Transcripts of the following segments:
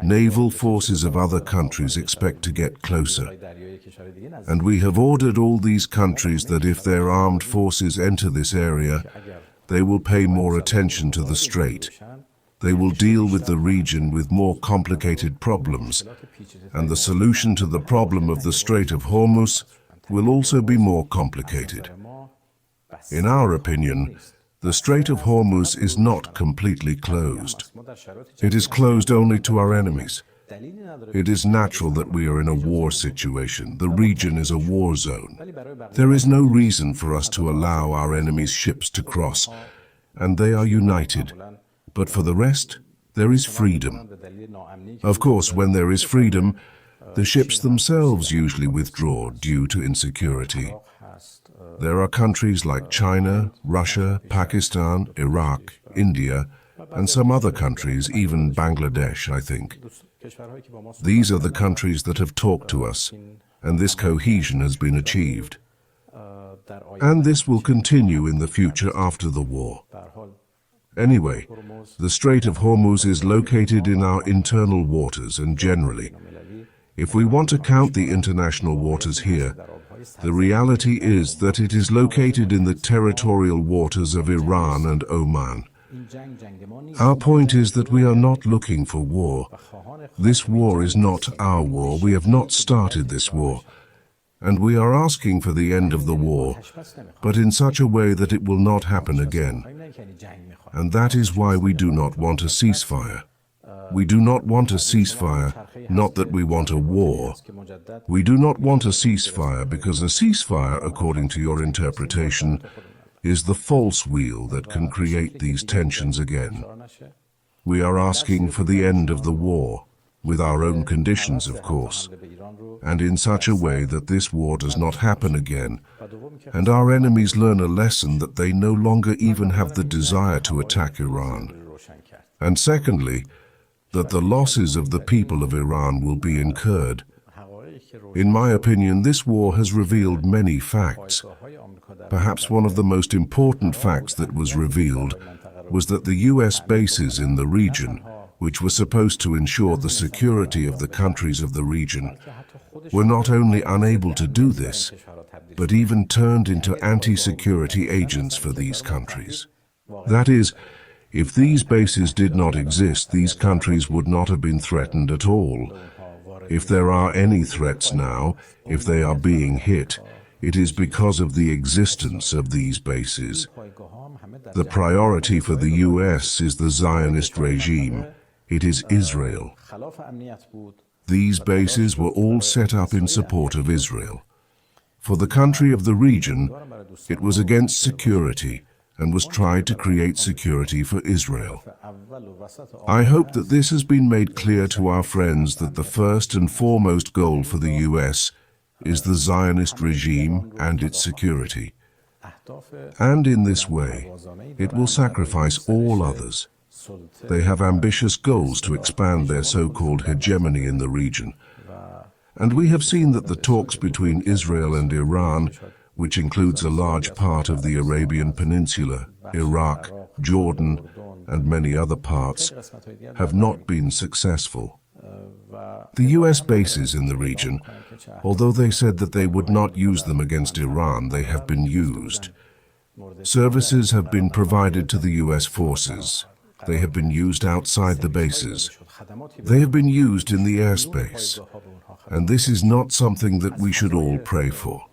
Naval forces of other countries expect to get closer. And we have ordered all these countries that if their armed forces enter this area, they will pay more attention to the strait. They will deal with the region with more complicated problems, and the solution to the problem of the Strait of Hormuz will also be more complicated. In our opinion, the Strait of Hormuz is not completely closed. It is closed only to our enemies. It is natural that we are in a war situation. The region is a war zone. There is no reason for us to allow our enemies' ships to cross, and they are united. But for the rest, there is freedom. Of course, when there is freedom, the ships themselves usually withdraw due to insecurity. There are countries like China, Russia, Pakistan, Iraq, India, and some other countries, even Bangladesh, I think. These are the countries that have talked to us, and this cohesion has been achieved. And this will continue in the future after the war. Anyway, the Strait of Hormuz is located in our internal waters, and generally, if we want to count the international waters here, the reality is that it is located in the territorial waters of Iran and Oman. Our point is that we are not looking for war. This war is not our war. We have not started this war. And we are asking for the end of the war, but in such a way that it will not happen again. And that is why we do not want a ceasefire. We do not want a ceasefire, not that we want a war. We do not want a ceasefire because a ceasefire, according to your interpretation, is the false wheel that can create these tensions again. We are asking for the end of the war, with our own conditions, of course, and in such a way that this war does not happen again, and our enemies learn a lesson that they no longer even have the desire to attack Iran. And secondly, that the losses of the people of Iran will be incurred. In my opinion, this war has revealed many facts. Perhaps one of the most important facts that was revealed was that the US bases in the region, which were supposed to ensure the security of the countries of the region, were not only unable to do this, but even turned into anti-security agents for these countries. That is, if these bases did not exist, these countries would not have been threatened at all. If there are any threats now, if they are being hit, it is because of the existence of these bases. The priority for the US is the Zionist regime. It is Israel. These bases were all set up in support of Israel. For the country of the region, it was against security and was tried to create security for Israel. I hope that this has been made clear to our friends that the first and foremost goal for the US is the Zionist regime and its security. And in this way, it will sacrifice all others. They have ambitious goals to expand their so-called hegemony in the region. And we have seen that the talks between Israel and Iran, which includes a large part of the Arabian Peninsula, Iraq, Jordan, and many other parts, have not been successful. The US bases in the region, although they said that they would not use them against Iran, they have been used. Services have been provided to the US forces. They have been used outside the bases. They have been used in the airspace. And this is not something that we should all pray for.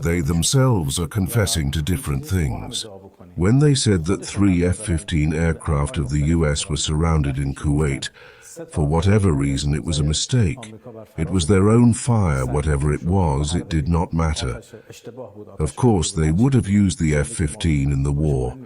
They themselves are confessing to different things. When they said that 3 F-15 aircraft of the US were surrounded in Kuwait, for whatever reason it was a mistake. It was their own fire, whatever it was, it did not matter. Of course, they would have used the F-15 in the war.